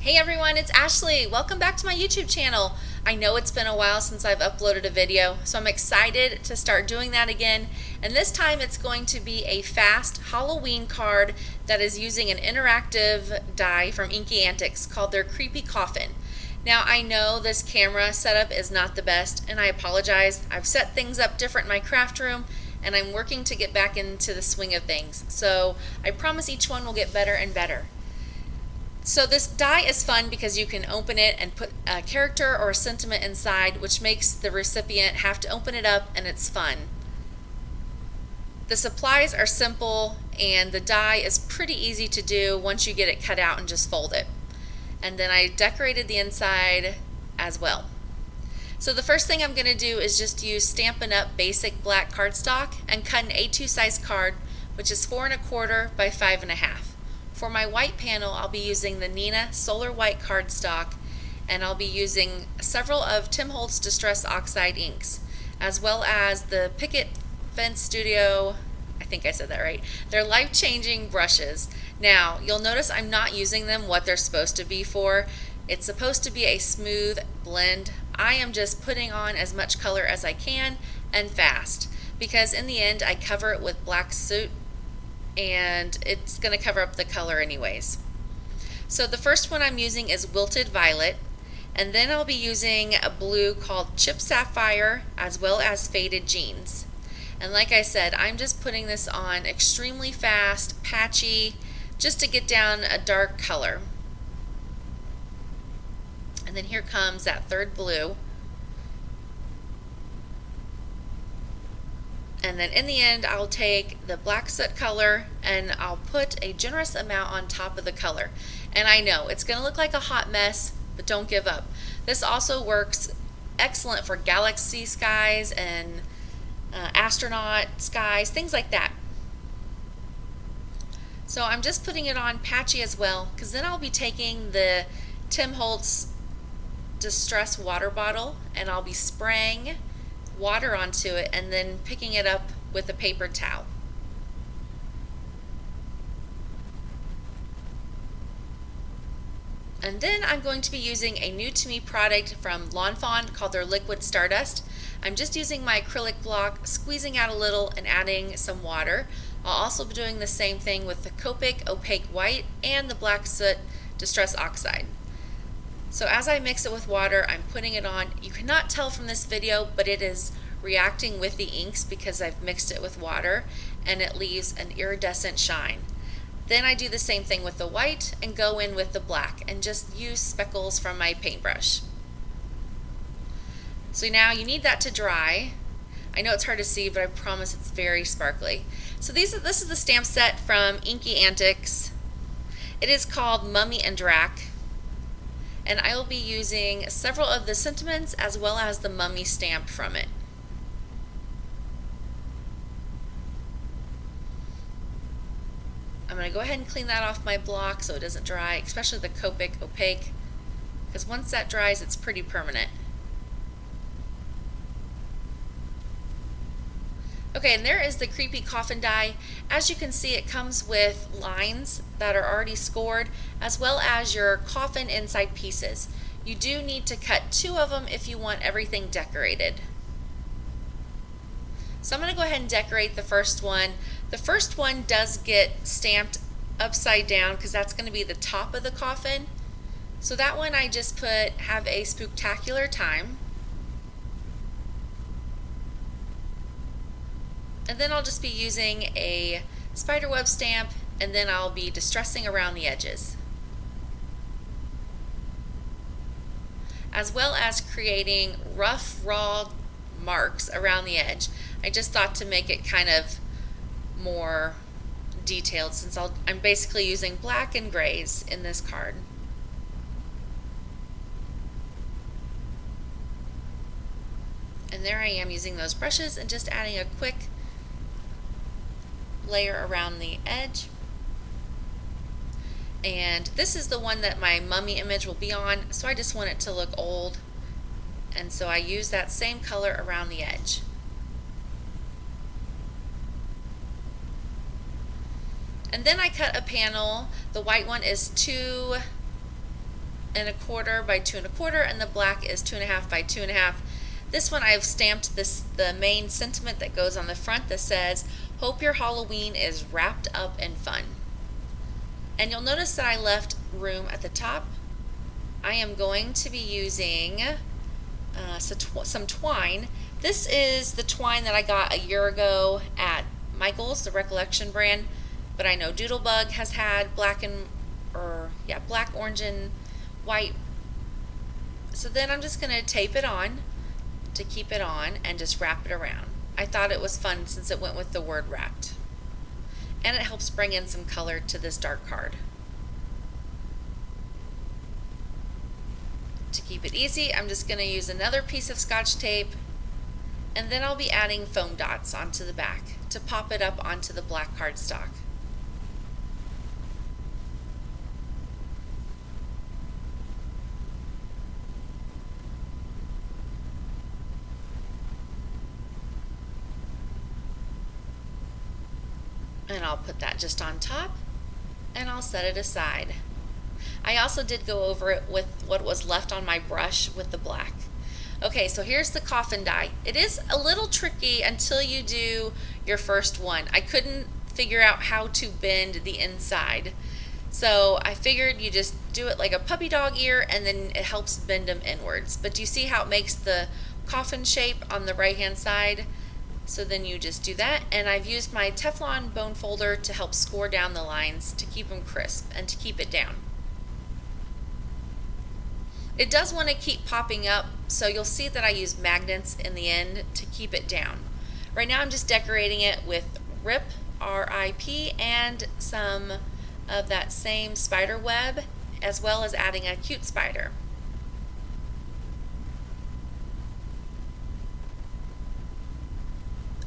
Hey everyone, it's Ashley. Welcome back to my YouTube channel. I know it's been a while since I've uploaded a video, so I'm excited to start doing that again. And this time it's going to be a fast Halloween card that is using an interactive die from Inky Antics called their Creepy Coffin. Now I know this camera setup is not the best and I apologize. I've set things up different in my craft room and I'm working to get back into the swing of things. So I promise each one will get better and better. So this die is fun because you can open it and put a character or a sentiment inside, which makes the recipient have to open it up, and it's fun. The supplies are simple and the die is pretty easy to do once you get it cut out and just fold it. And then I decorated the inside as well. So the first thing I'm going to do is just use Stampin Up basic black cardstock and cut an A2 size card, which is 4 1/4 by 5 1/2. For my white panel, I'll be using the Neenah Solar White cardstock, and I'll be using several of Tim Holtz Distress Oxide inks, as well as the Picket Fence Studio, I think I said that right. They're life-changing brushes. Now, you'll notice I'm not using them what they're supposed to be for. It's supposed to be a smooth blend. I am just putting on as much color as I can and fast, because in the end I cover it with black soot and it's going to cover up the color anyways. So the first one I'm using is Wilted Violet, and then I'll be using a blue called Chip Sapphire as well as Faded Jeans. And like I said, I'm just putting this on extremely fast, patchy, just to get down a dark color. And then here comes that third blue. And then in the end, I'll take the black soot color and I'll put a generous amount on top of the color. And I know it's going to look like a hot mess, but don't give up. This also works excellent for galaxy skies and astronaut skies, things like that. So I'm just putting it on patchy as well, because then I'll be taking the Tim Holtz Distress water bottle and I'll be spraying water onto it and then picking it up with a paper towel. And then I'm going to be using a new to me product from Fawn called their Liquid Stardust. I'm just using my acrylic block, squeezing out a little and adding some water. I'll also be doing the same thing with the Copic Opaque White and the Black Soot Distress Oxide. So as I mix it with water, I'm putting it on. You cannot tell from this video, but it is reacting with the inks because I've mixed it with water and it leaves an iridescent shine. Then I do the same thing with the white and go in with the black and just use speckles from my paintbrush. So now you need that to dry. I know it's hard to see, but I promise it's very sparkly. So this is the stamp set from Inky Antics. It is called Mummy and Drac. And I will be using several of the sentiments as well as the mummy stamp from it. I'm going to go ahead and clean that off my block so it doesn't dry, especially the Copic Opaque, because once that dries it's pretty permanent. Okay, and there is the Creepy Coffin die. As you can see, it comes with lines that are already scored, as well as your coffin inside pieces. You do need to cut 2 of them if you want everything decorated. So I'm going to go ahead and decorate the first one. The first one does get stamped upside down because that's going to be the top of the coffin. So that one I just put "Have a Spooktacular Time." And then I'll just be using a spiderweb stamp, and then I'll be distressing around the edges, as well as creating rough, raw marks around the edge. I just thought to make it kind of more detailed, since I'm basically using black and grays in this card. And there I am using those brushes and just adding a quick layer around the edge. And this is the one that my mummy image will be on, so I just want it to look old, and so I use that same color around the edge. And then I cut a panel. The white one is 2 1.25 by 2.25, and the black is 2.5 by 2.5. This one I've stamped the main sentiment that goes on the front that says, "Hope your Halloween is wrapped up in fun." And you'll notice that I left room at the top. I am going to be using some twine. This is the twine that I got a year ago at Michael's, the Recollection brand, but I know Doodlebug has had black, orange, and white. So then I'm just going to tape it on to keep it on and just wrap it around. I thought it was fun since it went with the word wrapped. And it helps bring in some color to this dark card. To keep it easy, I'm just going to use another piece of Scotch tape, and then I'll be adding foam dots onto the back to pop it up onto the black cardstock. And I'll put that just on top, and I'll set it aside. I also did go over it with what was left on my brush with the black. Okay, so here's the coffin die. It is a little tricky until you do your first one. I couldn't figure out how to bend the inside. So I figured you just do it like a puppy dog ear, and then it helps bend them inwards. But do you see how it makes the coffin shape on the right hand side? So then you just do that, and I've used my Teflon bone folder to help score down the lines to keep them crisp and to keep it down. It does want to keep popping up, so you'll see that I use magnets in the end to keep it down. Right now I'm just decorating it with RIP, R-I-P, and some of that same spider web, as well as adding a cute spider.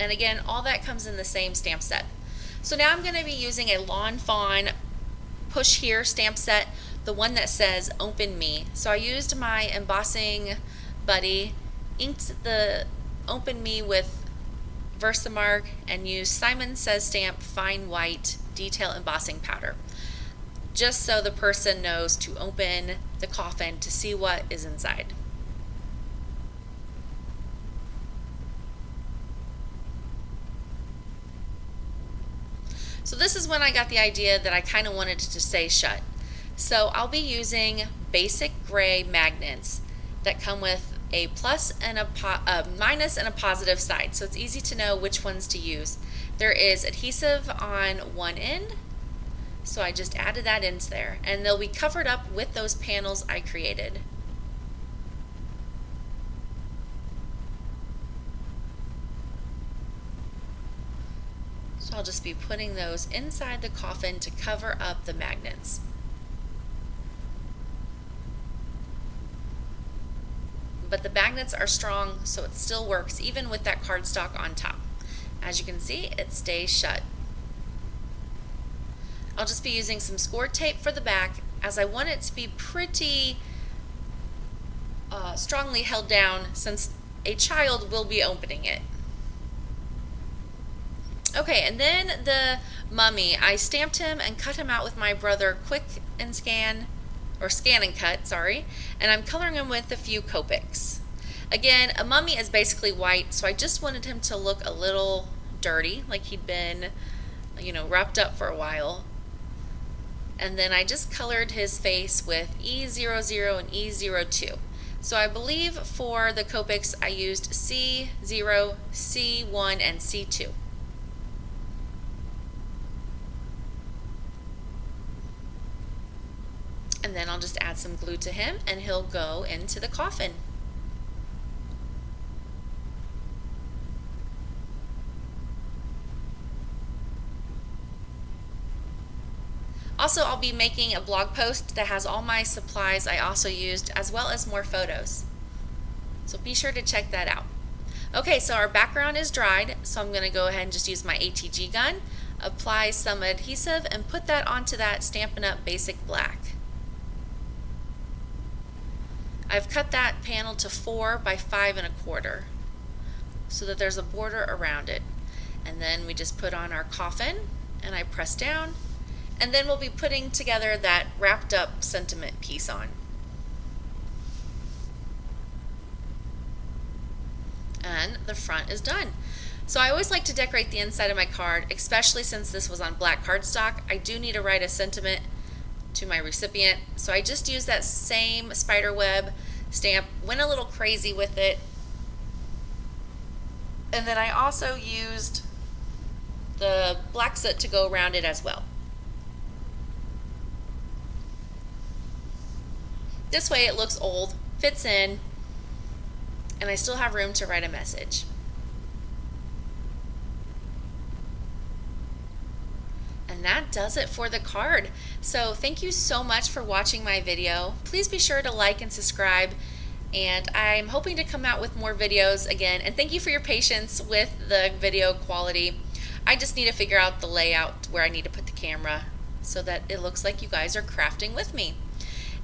And again, all that comes in the same stamp set. So now I'm going to be using a Lawn Fawn Push Here stamp set, the one that says Open Me. So I used my embossing buddy, inked the Open Me with Versamark, and used Simon Says Stamp Fine White Detail Embossing Powder, just so the person knows to open the coffin to see what is inside. So this is when I got the idea that I kind of wanted to say shut. So I'll be using basic gray magnets that come with a plus and a minus and a positive side, so it's easy to know which ones to use. There is adhesive on one end, so I just added that into there, and they'll be covered up with those panels I created. So I'll just be putting those inside the coffin to cover up the magnets. But the magnets are strong, so it still works even with that cardstock on top. As you can see, it stays shut. I'll just be using some score tape for the back, as I want it to be pretty strongly held down, since a child will be opening it. Okay, and then the mummy, I stamped him and cut him out with my brother Quick and Scan, or Scan and Cut, sorry, and I'm coloring him with a few Copics. Again, a mummy is basically white, so I just wanted him to look a little dirty, like he'd been, wrapped up for a while. And then I just colored his face with E00 and E02. So I believe for the Copics I used C0, C1, and C2. And then I'll just add some glue to him, and he'll go into the coffin. Also, I'll be making a blog post that has all my supplies I also used, as well as more photos. So be sure to check that out. Okay, so our background is dried, so I'm going to go ahead and just use my ATG gun, apply some adhesive, and put that onto that Stampin' Up! Basic Black. I've cut that panel to 4 by 5.25 so that there's a border around it. And then we just put on our coffin, and I press down, and then we'll be putting together that wrapped up sentiment piece on. and the front is done. So I always like to decorate the inside of my card, especially since this was on black cardstock. I do need to write a sentiment to my recipient, so I just used that same spider web stamp, went a little crazy with it, and then I also used the black soot to go around it as well. This way it looks old, fits in, and I still have room to write a message. And that does it for the card. So thank you so much for watching my video. Please be sure to like and subscribe, and I'm hoping to come out with more videos again, and thank you for your patience with the video quality. I just need to figure out the layout where I need to put the camera so that it looks like you guys are crafting with me.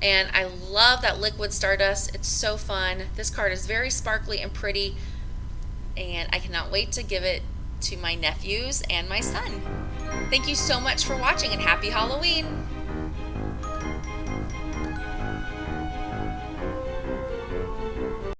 And I love that liquid stardust. It's so fun. This card is very sparkly and pretty, and I cannot wait to give it to my nephews and my son. Thank you so much for watching, and happy Halloween!